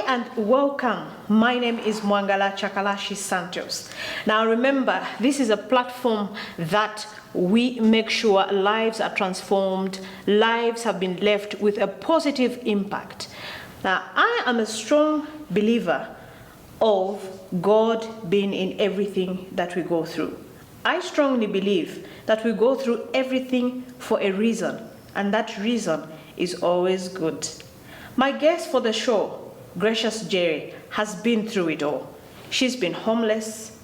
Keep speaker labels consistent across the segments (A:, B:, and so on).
A: and welcome. My name is Mwangala Chakalashi Santos. Now remember, this is a platform that we make sure lives are transformed, lives have been left with a positive impact. Now, I am a strong believer of God being in everything that we go through. I strongly believe that we go through everything for a reason, and that reason is always good. My guest for the show, Gracious Jerry, has been through it all. She's been homeless.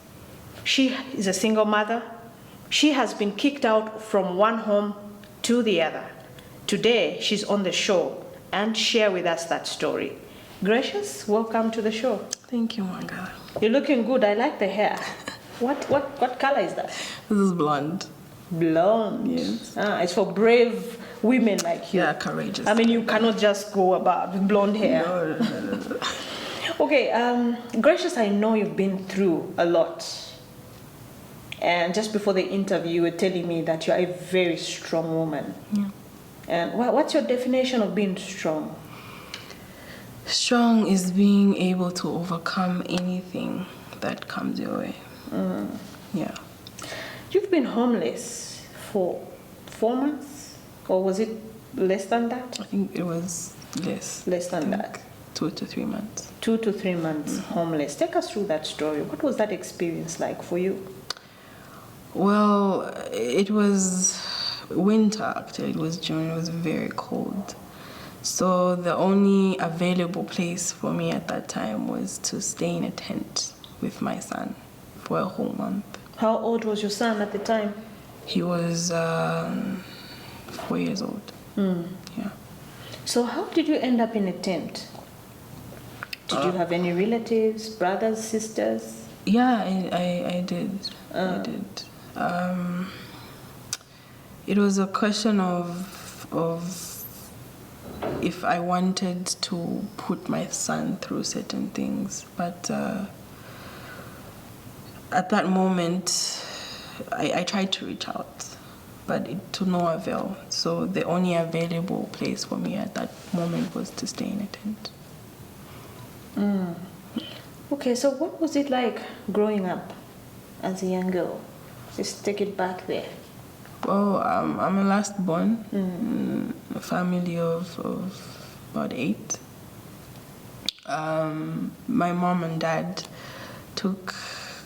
A: She is a single mother. She has been kicked out from one home to the other. Today, she's on the show and share with us that story. Gracious, welcome to the show.
B: Thank you, Mwangala.
A: You're looking good. I like the hair. What color is that?
B: This is blonde.
A: Blonde.
B: Yes.
A: It's for brave women like you.
B: Yeah, courageous.
A: I mean, you cannot just go about with blonde hair.
B: No.
A: Okay, Gracious, I know you've been through a lot. And just before the interview, you were telling me that you're a very strong woman.
B: Yeah.
A: And what's your definition of being strong?
B: Strong is being able to overcome anything that comes your way. Yeah.
A: You've been homeless for 4 months? Or was it less than that?
B: I think it was less.
A: Less than that.
B: 2 to 3 months.
A: 2 to 3 months homeless. Take us through that story. What was that experience like for you?
B: Well, it was winter actually. It was June. It was very cold. So the only available place for me at that time was to stay in a tent with my son for a whole month.
A: How old was your son at the time?
B: He was 4 years old. Yeah.
A: So how did you end up in a tent? Did you have any relatives, brothers, sisters?
B: Yeah, I did. I did. It was a question of if I wanted to put my son through certain things, but at that moment I tried to reach out, but to no avail. So the only available place for me at that moment was to stay in a tent.
A: Okay, so what was it like growing up as a young girl? Just take it back there.
B: Well, I'm a last born in a family of about 8. My mom and dad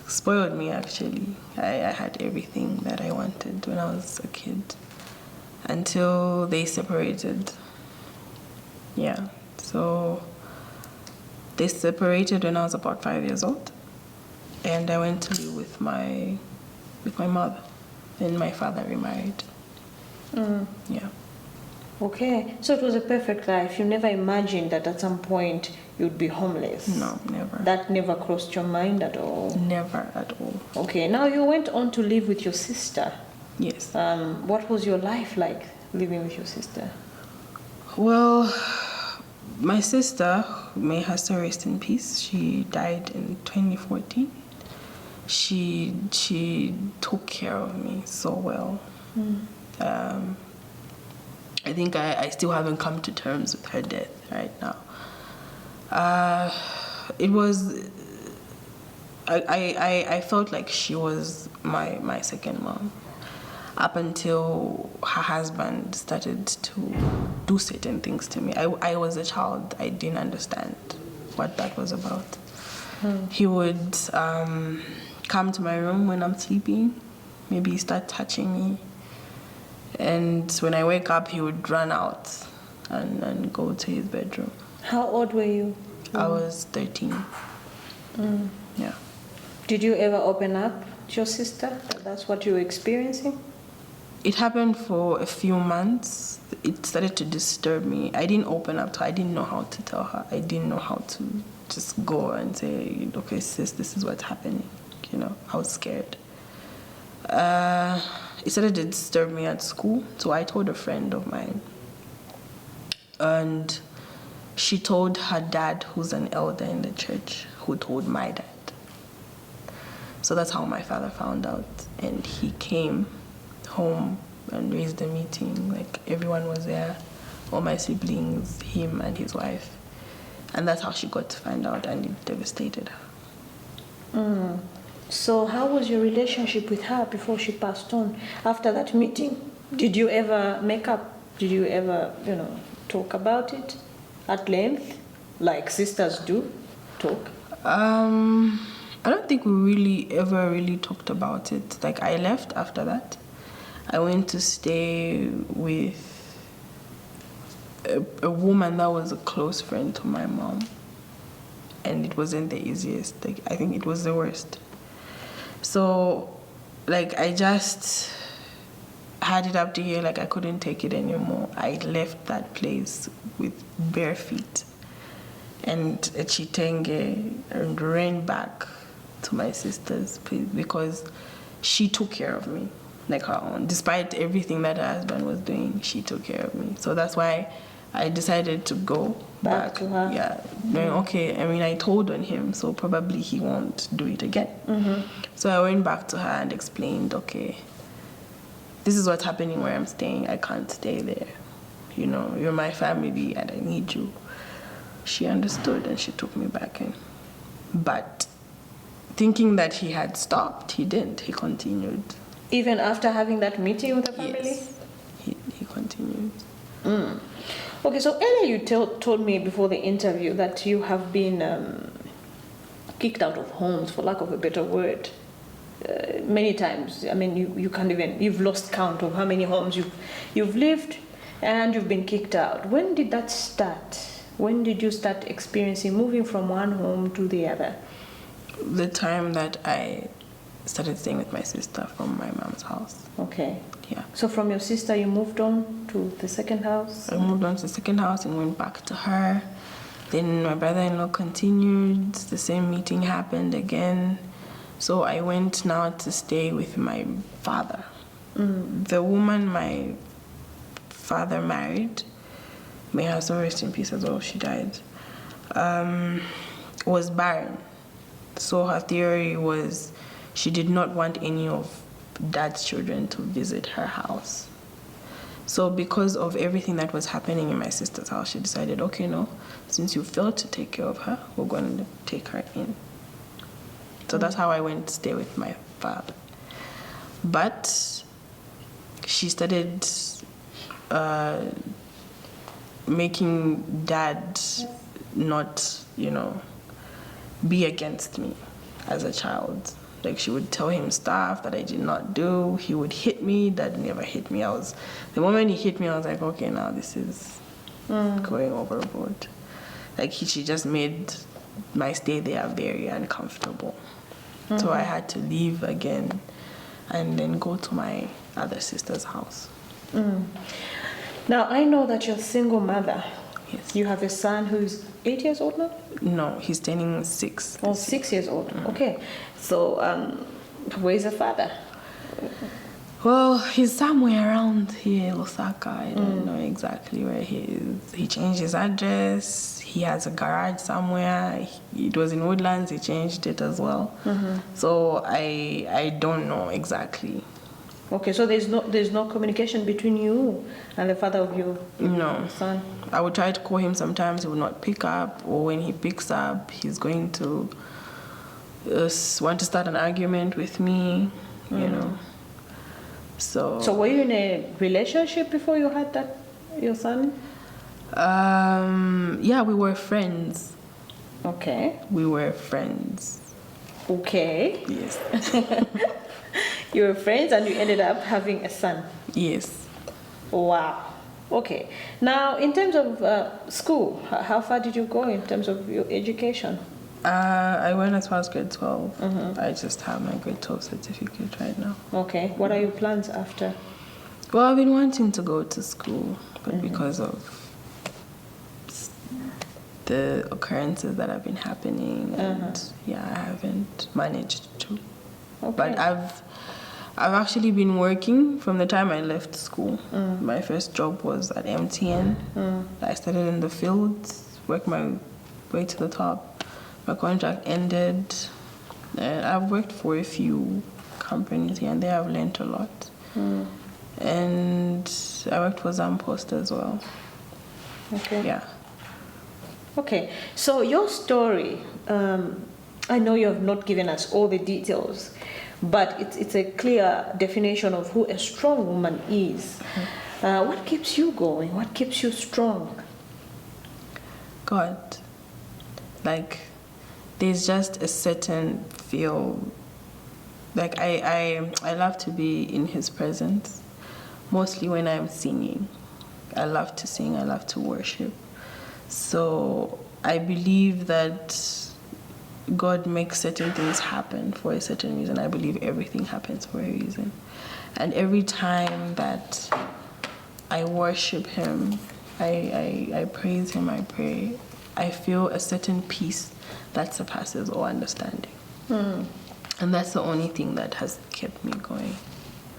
B: spoiled me actually. I had everything that I wanted when I was a kid until they separated. Yeah, so they separated when I was about 5 years old, and I went to live with my mother, and my father remarried. Yeah.
A: Okay, so it was a perfect life. You never imagined that at some point you'd be homeless?
B: No, never.
A: That never crossed your mind at all?
B: Never at all.
A: Okay, now you went on to live with your sister.
B: Yes.
A: What was your life like living with your sister?
B: Well, my sister, may her soul rest in peace, she died in 2014. She took care of me so well. I think I still haven't come to terms with her death right now. It was, I felt like she was my second mom up until her husband started to do certain things to me. I was a child. I didn't understand what that was about. He would come to my room when I'm sleeping, maybe start touching me. And when I wake up, he would run out and go to his bedroom.
A: How old were you?
B: I was 13. Yeah.
A: Did you ever open up to your sister? That's what you were experiencing?
B: It happened for a few months. It started to disturb me. I didn't open up to her. I didn't know how to tell her. I didn't know how to just go and say, okay, sis, this is what's happening. You know, I was scared. It started to disturb me at school, so I told a friend of mine. And she told her dad, who's an elder in the church, who told my dad. So that's how my father found out. And he came home and raised a meeting. Like, everyone was there, all my siblings, him and his wife. And that's how she got to find out, and it devastated her.
A: So how was your relationship with her before she passed on? After that meeting, did you ever make up? Did you ever, talk about it at length, like sisters do talk?
B: I don't think we ever really talked about it. Like, I left after that. I went to stay with a woman that was a close friend to my mom. And it wasn't the easiest. Like, I think it was the worst. So, like, I just had it up to here. Like, I couldn't take it anymore. I left that place with bare feet and a chitenge and ran back to my sister's place because she took care of me like her own. Despite everything that her husband was doing, she took care of me. So that's why I decided to go back
A: to her.
B: Yeah, knowing, okay, I mean, I told on him, so probably he won't do it again. So I went back to her and explained, okay, this is what's happening where I'm staying. I can't stay there. You're my family and I need you. She understood and she took me back in. But thinking that he had stopped, he didn't. He continued.
A: Even after having that meeting with the family?
B: Yes, he continued.
A: Okay, so earlier you told me before the interview that you have been kicked out of homes, for lack of a better word, many times. I mean, you can't even, you've lost count of how many homes you've lived and you've been kicked out. When did that start? When did you start experiencing moving from one home to the other?
B: The time that I started staying with my sister from my mom's house.
A: Okay.
B: Yeah.
A: So from your sister, you moved on to the second house?
B: I moved on to the second house and went back to her. Then my brother-in-law continued. The same meeting happened again. So I went now to stay with my father. The woman my father married, may her soul rest in peace as well, she died, was barren. So her theory was she did not want any of dad's children to visit her house. So because of everything that was happening in my sister's house, she decided, okay, no, since you failed to take care of her, we're going to take her in. So that's how I went to stay with my father. But she started making dad not, be against me as a child. Like, she would tell him stuff that I did not do. He would hit me. Dad never hit me. The moment he hit me, I was like, okay, now this is going overboard. Like, she just made my stay there very uncomfortable. So I had to leave again and then go to my other sister's house.
A: Now, I know that you're a single mother.
B: Yes.
A: You have a son who's 8 years old now?
B: No, he's turning 6.
A: Oh, 6 years old. Okay. So, where's the father?
B: Well, he's somewhere around here, Lusaka. I don't know exactly where he is. He changed his address. He has a garage somewhere. It was in Woodlands. He changed it as well. So I don't know exactly.
A: Okay, so there's no communication between you and the father of your son?
B: I would try to call him sometimes. He would not pick up. Or when he picks up, he's going to want to start an argument with me, you know. So
A: were you in a relationship before you had your son?
B: Yeah, we were friends.
A: Okay.
B: We were friends.
A: Okay.
B: Yes.
A: You were friends and you ended up having a son.
B: Yes.
A: Wow. Okay. Now, in terms of school, how far did you go in terms of your education?
B: I went as far as grade 12. I just have my grade 12 certificate right now.
A: Okay. What are your plans after?
B: Well, I've been wanting to go to school, but because of the occurrences that have been happening, and I haven't managed to.
A: Okay.
B: But I've actually been working from the time I left school. My first job was at MTN. I started in the fields, worked my way to the top. My contract ended. And I've worked for a few companies here and there. I've learned a lot. And I worked for Zampost as well.
A: Okay.
B: Yeah.
A: Okay, so your story, I know you have not given us all the details, but it's a clear definition of who a strong woman is. What keeps you going? What keeps you strong?
B: God. Like, there's just a certain feel. Like, I love to be in His presence, mostly when I'm singing. I love to sing, I love to worship. So I believe that God makes certain things happen for a certain reason. I believe everything happens for a reason. And every time that I worship Him, I praise Him, I pray, I feel a certain peace that surpasses all understanding. And that's the only thing that has kept me going.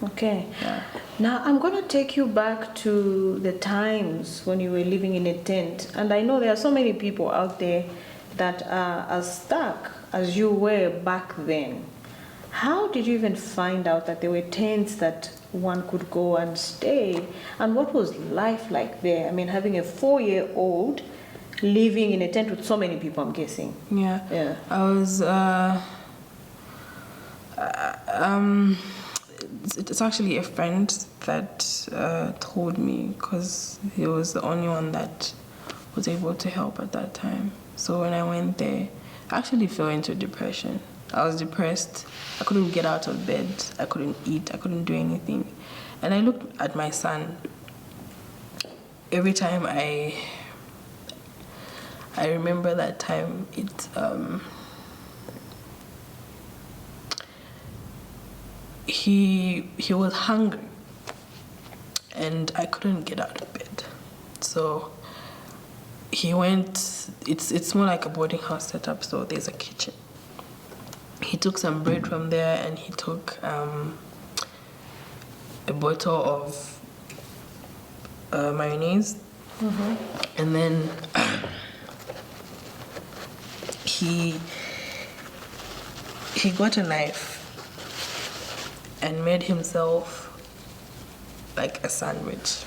A: Okay.
B: Yeah.
A: Now I'm going to take you back to the times when you were living in a tent. And I know there are so many people out there that are as stuck as you were back then. How did you even find out that there were tents that one could go and stay? And what was life like there? I mean, having a 4-year-old living in a tent with so many people, I'm guessing.
B: Yeah. I was, it's actually a friend that told me, because he was the only one that was able to help at that time. So when I went there, I actually fell into depression. I was depressed. I couldn't get out of bed. I couldn't eat. I couldn't do anything. And I looked at my son. Every time I remember that time, he was hungry, and I couldn't get out of bed. So he went. It's more like a boarding house setup. So there's a kitchen. He took some bread from there, and he took a bottle of mayonnaise, and then he got a knife and made himself like a sandwich,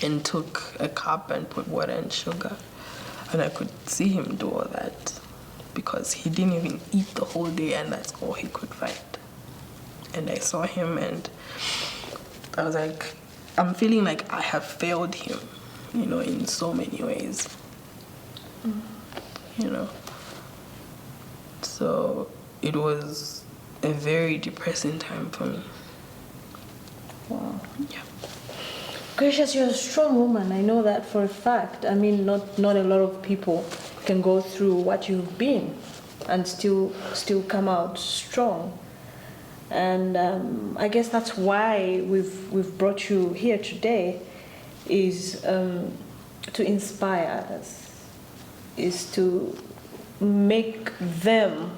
B: and took a cup and put water and sugar, and I could see him do all that because he didn't even eat the whole day, and that's all he could find. And I saw him, and I was like, I'm feeling like I have failed him, in so many ways. So it was a very depressing time for me.
A: Wow.
B: Yeah.
A: Gracious, you're a strong woman. I know that for a fact. I mean, not a lot of people can go through what you've been and still come out strong. And I guess that's why we've brought you here today, is to inspire others, is to make them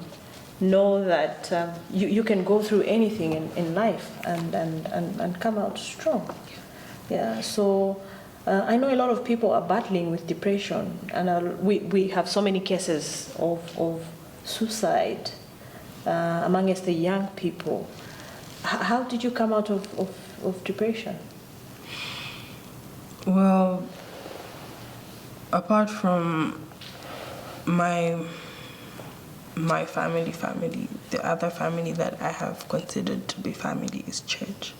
A: know that you can go through anything in life and come out strong. Yeah. So I know a lot of people are battling with depression, and we have so many cases of suicide amongst the young people. How did you come out of depression?
B: Well, apart from my family, the other family that I have considered to be family is church.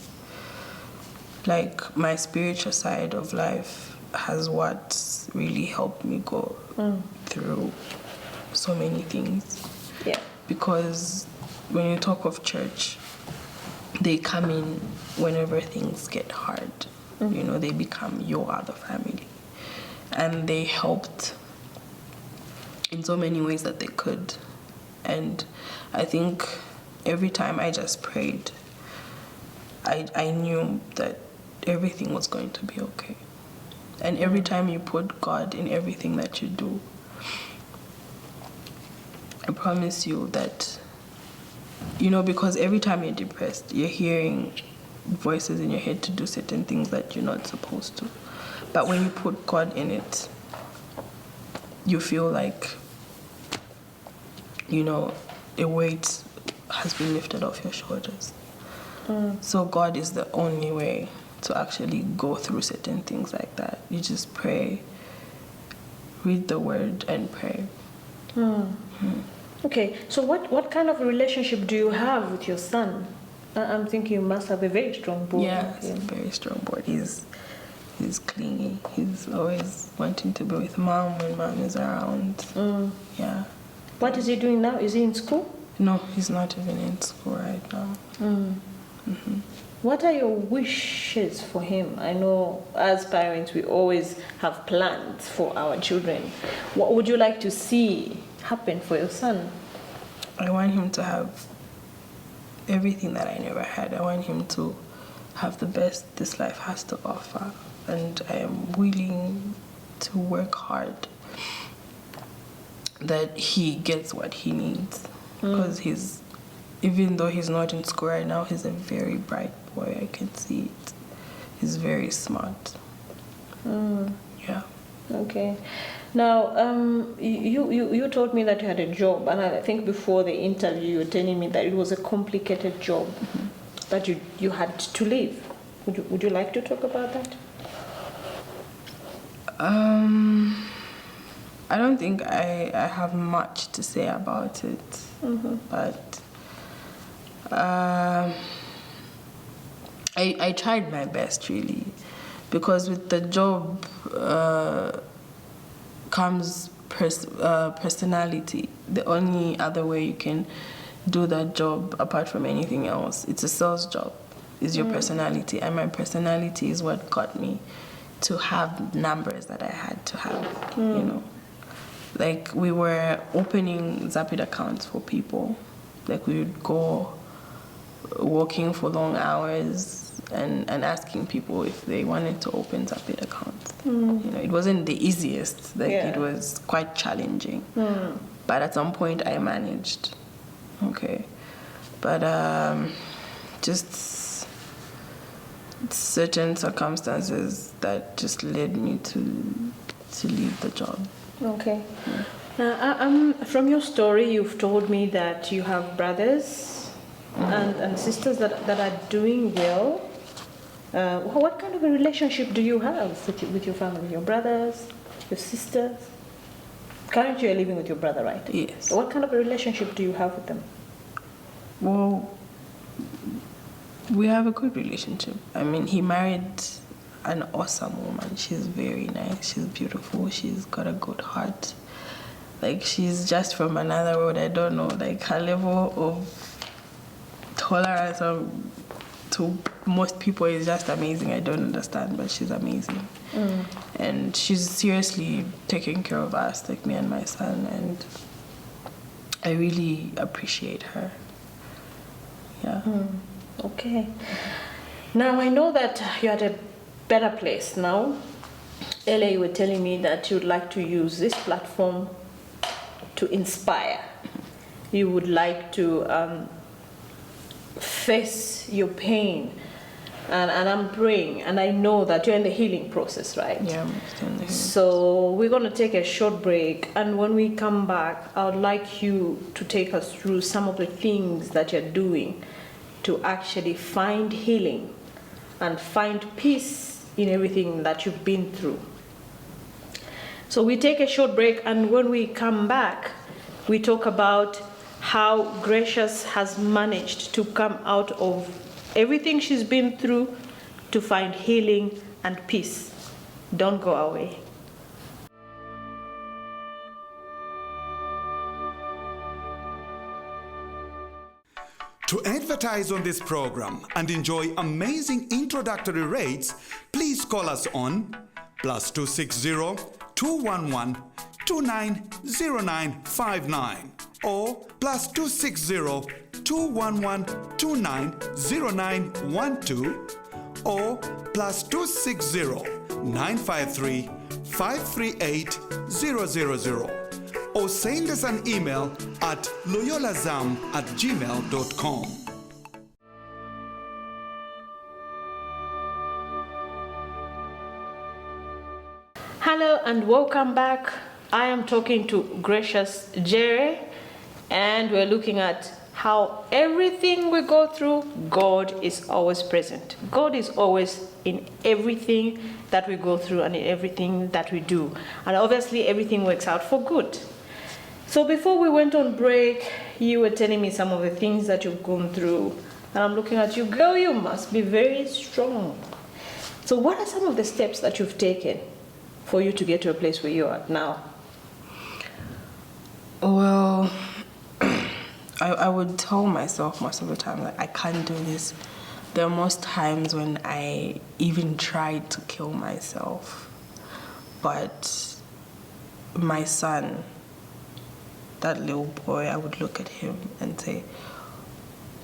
B: Like, my spiritual side of life has what really helped me go through so many things.
A: Yeah.
B: Because when you talk of church, they come in whenever things get hard. They become your other family. And they helped in so many ways that they could. And I think every time I just prayed, I knew that everything was going to be okay. And every time you put God in everything that you do, I promise you that, because every time you're depressed, you're hearing voices in your head to do certain things that you're not supposed to. But when you put God in it, you feel like, a weight has been lifted off your shoulders. So God is the only way to actually go through certain things like that. You just pray, read the word and pray.
A: Okay, so what kind of relationship do you have with your son? I'm thinking you must have a very strong bond.
B: Yeah, it's a very strong bond. He's clingy. He's always wanting to be with mom when mom is around. Yeah.
A: What is he doing now? Is he in school?
B: No, he's not even in school right now.
A: What are your wishes for him? I know as parents we always have plans for our children. What would you like to see happen for your son?
B: I want him to have everything that I never had. I want him to have the best this life has to offer. And I am willing to work hard that he gets what he needs. Because even though he's not in school right now, he's a very bright boy. I can see it. He's very smart. Yeah.
A: Okay. Now, you told me that you had a job, and I think before the interview you were telling me that it was a complicated job that you had to leave. Would you like to talk about that?
B: I don't think I have much to say about it, but I tried my best, really, because with the job comes personality. The only other way you can do that job, apart from anything else, it's a sales job, is your personality, and my personality is what got me to have numbers that I had to have, you know. Like, we were opening Zapid accounts for people. Like, we would go walking for long hours and asking people if they wanted to open Zapid accounts. You know, it wasn't the easiest. Like, it was quite challenging. But at some point, I managed. Okay. But just certain circumstances that just led me to leave the job.
A: Okay. From your story, you've told me that you have brothers and sisters that are doing well. What kind of a relationship do you have with your family, your brothers, your sisters? Currently, you're living with your brother, right?
B: Yes.
A: What kind of a relationship do you have with them?
B: Well, we have a good relationship. I mean, he married an awesome woman. She's very nice. She's beautiful. She's got a good heart. Like, she's just from another world. I don't know. Like, her level of tolerance to most people is just amazing. I don't understand, but she's amazing. And she's seriously taking care of us, like me and my son, and I really appreciate her. Yeah.
A: Okay. Now, I know that you're at a better place now. Earlier, you were telling me that you'd like to use this platform to inspire. You would like to face your pain. And I'm praying, and I know that you're in the healing process, right?
B: Yeah, I'm still in the healing.
A: So we're going to take a short break, and when we come back, I would like you to take us through some of the things that you're doing to actually find healing and find peace in everything that you've been through. So we take a short break, and when we come back, we talk about how Gracious has managed to come out of everything she's been through to find healing and peace. Don't go away.
C: To advertise on this program and enjoy amazing introductory rates, please call us on +260 211 290959 or +260 211 290912 or +260 953 538 000, or send us an email at loyolazam@gmail.com.
A: Hello and welcome back. I am talking to Gracious Jerry, and we're looking at how everything we go through, God is always present. God is always in everything that we go through and in everything that we do. And obviously everything works out for good. So before we went on break, you were telling me some of the things that you've gone through. And I'm looking at you, girl, you must be very strong. So what are some of the steps that you've taken for you to get to a place where you are now?
B: Well, I would tell myself most of the time that I can't do this. There are most times when I even tried to kill myself. But my son, that little boy, I would look at him and say,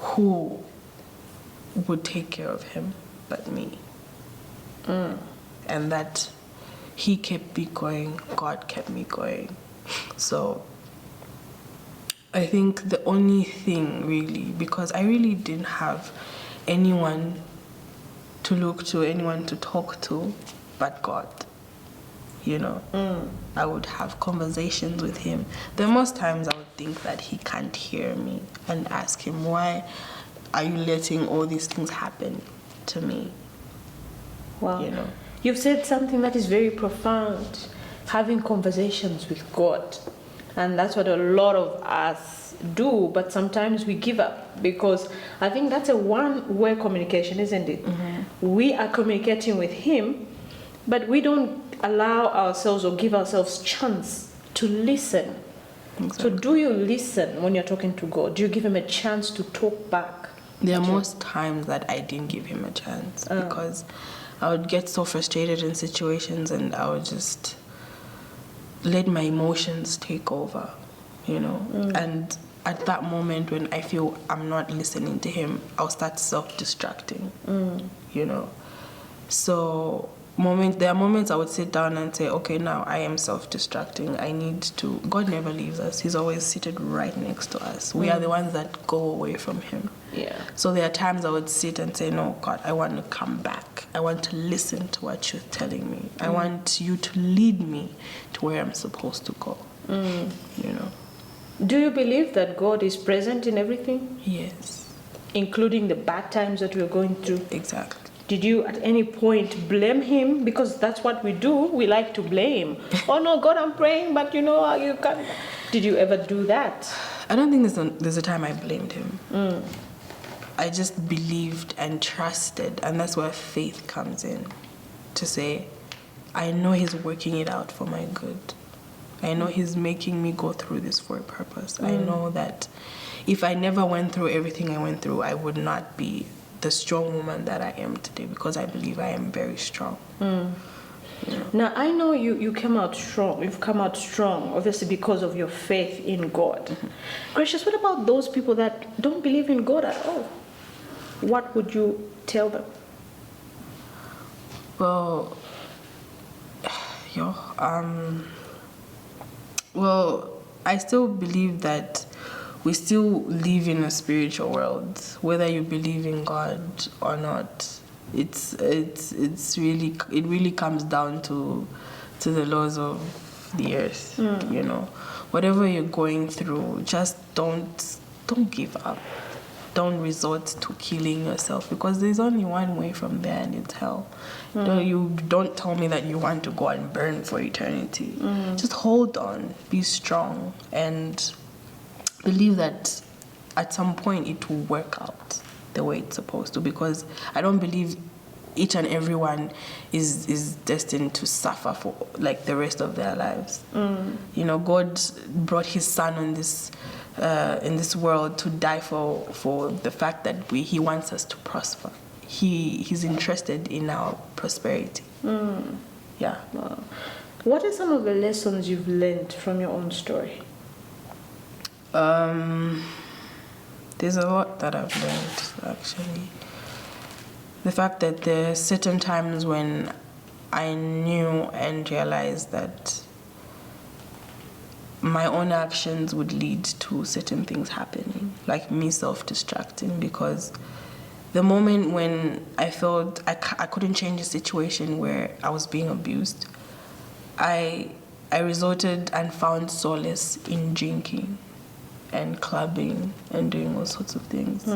B: who would take care of him but me? And that he kept me going, God kept me going. So I think the only thing really, because I really didn't have anyone to look to, anyone to talk to but God. You know, I would have conversations with him. There are most times I would think that he can't hear me and ask him, why are you letting all these things happen to me?
A: Wow.
B: You know.
A: You've said something that is very profound, having conversations with God. And that's what a lot of us do, but sometimes we give up because I think that's a one-way communication, isn't it? We are communicating with him, but we don't allow ourselves or give ourselves chance to listen.
B: Exactly.
A: So do you listen when you're talking to God? Do you give him a chance to talk back?
B: There are most times that I didn't give him a chance because I would get so frustrated in situations and I would just let my emotions take over, you know. And at that moment when I feel I'm not listening to him, I'll start self-destructing, you know. So there are moments I would sit down and say, okay, now I am self-destructing. I need to. God never leaves us. He's always seated right next to us. We are the ones that go away from him.
A: Yeah.
B: So there are times I would sit and say, no, God, I want to come back. I want to listen to what you're telling me. I want you to lead me to where I'm supposed to go. You know.
A: Do you believe that God is present in everything?
B: Yes.
A: Including the bad times that we're going through?
B: Exactly.
A: Did you at any point blame him? Because that's what we do. We like to blame. Oh no, God, I'm praying, but you know, you can't. Did you ever do that?
B: I don't think there's a time I blamed him. I just believed and trusted, and that's where faith comes in. To say, I know he's working it out for my good. I know he's making me go through this for a purpose. I know that if I never went through everything I went through, I would not be the strong woman that I am today, because I believe I am very strong. You know?
A: Now, I know you came out strong. You've come out strong, obviously, because of your faith in God. Gracious, what about those people that don't believe in God at all? What would you tell them?
B: Well, well, I still believe that we still live in a spiritual world, whether you believe in God or not. It really comes down to the laws of the earth. You know, whatever you're going through, just don't give up. Don't resort to killing yourself, because there's only one way from there, and it's hell. You don't tell me that you want to go and burn for eternity. Just hold on, be strong, and believe that at some point it will work out the way it's supposed to, because I don't believe each and everyone is destined to suffer for like the rest of their lives. You know, God brought his son on this in this world to die for the fact that he wants us to prosper. He's interested in our prosperity. Yeah.
A: Wow. What are some of the lessons you've learned from your own story?
B: There's a lot that I've learned, actually. The fact that there are certain times when I knew and realized that my own actions would lead to certain things happening, like me self-destructing, because the moment when I felt I couldn't change a situation where I was being abused, I resorted and found solace in drinking. and clubbing and doing all sorts of things.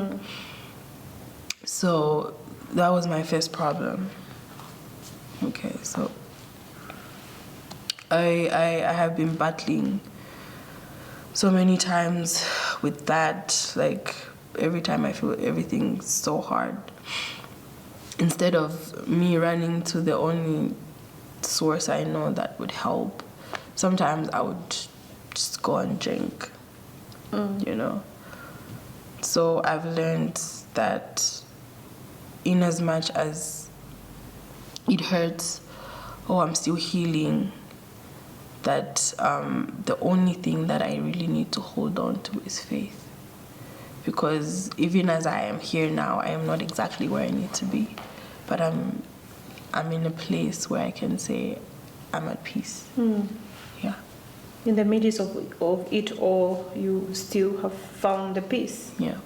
B: So that was my first problem. Okay, so I have been battling so many times with that. Like, every time I feel everything's so hard, instead of me running to the only source I know that would help, sometimes I would just go and drink, you know. So I've learned that in as much as it hurts, I'm still healing, that the only thing that I really need to hold on to is faith. Because even as I am here now, I am not exactly where I need to be, but I'm in a place where I can say I'm at peace. Yeah.
A: In the midst of it all, you still have found the peace.
B: Yeah.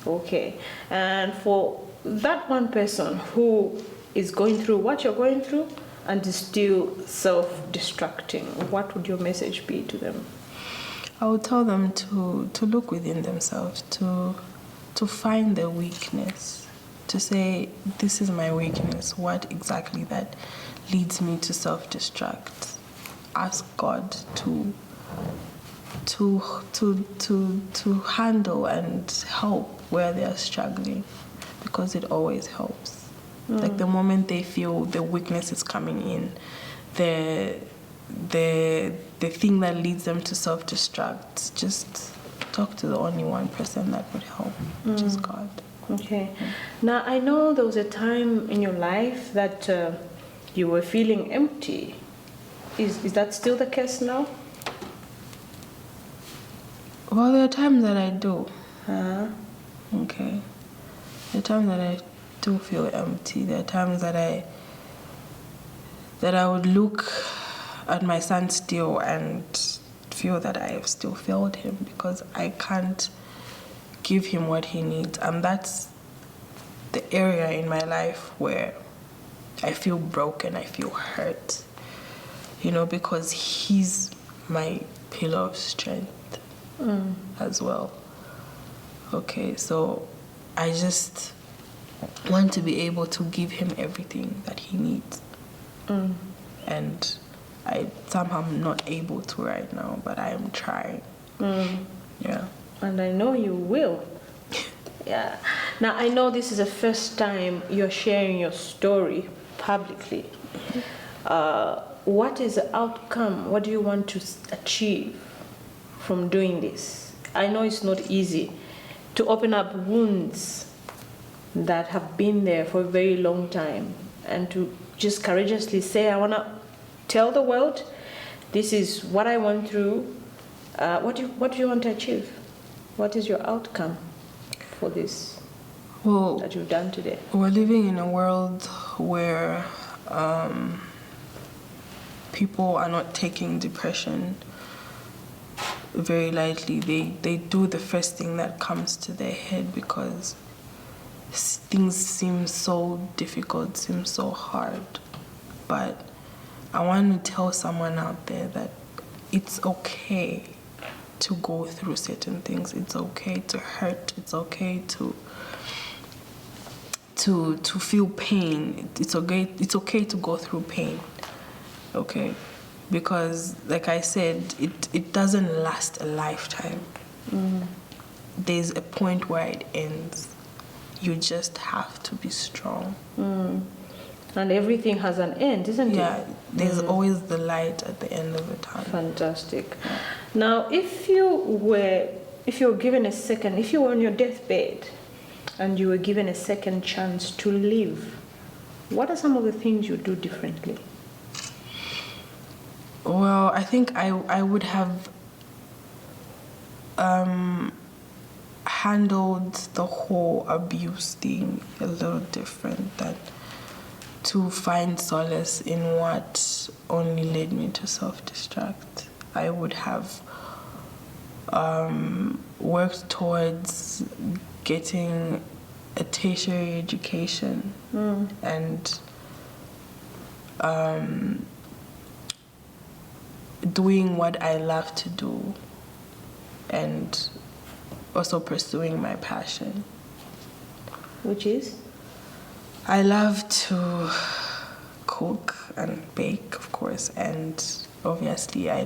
A: Okay. And for that one person who is going through what you're going through and is still self-destructing, what would your message be to them?
B: I would tell them to look within themselves, to find their weakness, to say, this is my weakness. What exactly that leads me to self-destruct? Ask God to handle and help where they are struggling, because it always helps. Like, the moment they feel the weakness is coming in, the thing that leads them to self-destruct, just talk to the only one person that would help, which is God.
A: Okay. Now, I know there was a time in your life that you were feeling empty. Is that still the case now?
B: Well, there are times that I do.
A: Okay.
B: There are times that I do feel empty. There are times that I would look at my son still and feel that I have still failed him, because I can't give him what he needs. And that's the area in my life where I feel broken, I feel hurt, you know, because he's my pillar of strength as well. Okay, so I just want to be able to give him everything that he needs. And I somehow am not able to right now, but I am trying. Yeah.
A: And I know you will. Yeah. Now, I know this is the first time you're sharing your story publicly. What is the outcome? What do you want to achieve from doing this? I know it's not easy to open up wounds that have been there for a very long time, and to just courageously say, I want to tell the world, this is what I went through. What do you want to achieve? What is your outcome for this that you've done today?
B: We're living in a world where people are not taking depression very lightly. They do the first thing that comes to their head, because things seem so difficult, seem so hard. But I want to tell someone out there that it's okay to go through certain things. It's okay to hurt. It's okay to feel pain. It's okay to go through pain. Okay? Because, like I said, it doesn't last a lifetime. There's a point where it ends. You just have to be strong.
A: And everything has an end, isn't it?
B: Yeah, there's always the light at the end of the tunnel.
A: Fantastic. Now, if you were given a second, if you were on your deathbed and you were given a second chance to live, what are some of the things you do differently?
B: Well, I think I would have handled the whole abuse thing a little different, that to find solace in what only led me to self-destruct. I would have worked towards getting a tertiary education and doing what I love to do, and also pursuing my passion.
A: Which is?
B: I love to cook and bake, of course, and obviously I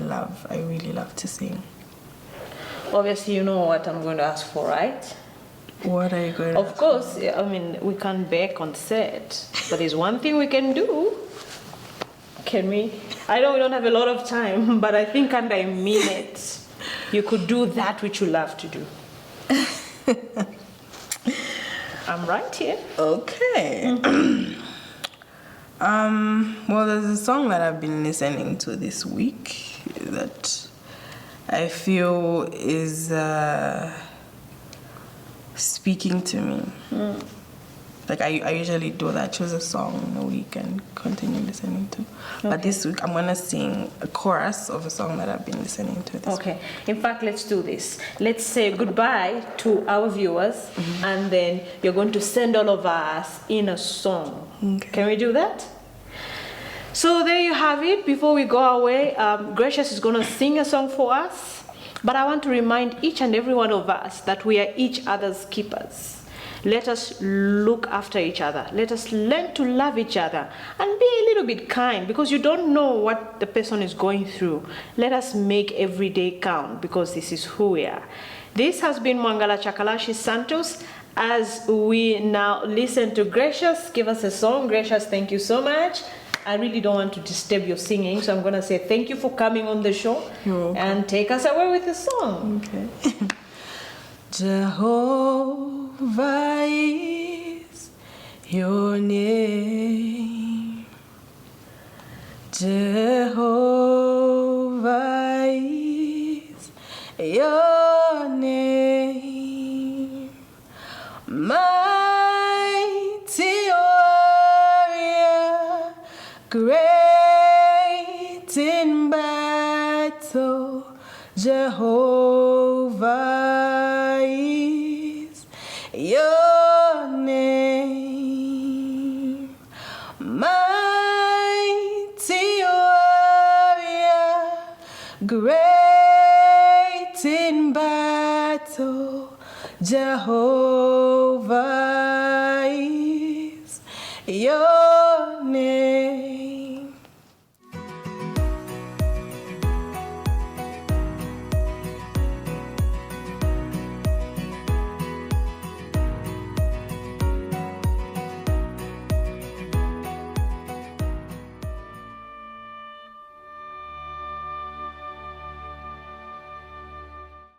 B: really love to sing.
A: Obviously, you know what I'm going to ask for, right?
B: What are you going to
A: Of course, I mean, we can't bake on set, but there's one thing we can do. Can we? I know we don't have a lot of time, but I think under a minute, you could do that which you love to do. I'm right here.
B: Okay. Well, there's a song that I've been listening to this week that I feel is speaking to me. Like I usually do that, choose a song in a week and continue listening to.
A: Okay.
B: But this week I'm gonna sing a chorus of a song that I've been listening to this week.
A: Okay. In fact, let's do this. Let's say goodbye to our viewers, and then you're going to send all of us in a song.
B: Okay.
A: Can we do that? So there you have it. Before we go away, Gracious is going to sing a song for us. But I want to remind each and every one of us that we are each other's keepers. Let us look after each other. Let us learn to love each other and be a little bit kind, because you don't know what the person is going through. Let us make every day count, because this is who we are. This has been Mwangala Chakalashi Santos. As we now listen to Gracious give us a song. Gracious, thank you so much. I really don't want to disturb your singing, so I'm going to say thank you for coming on the show.
B: You're welcome.
A: And take us away with the song.
B: Okay. Jehovah is your name. Jehovah is your name. Mighty warrior, great in battle, Jehovah is your name. Mighty warrior, great in battle, Jehovah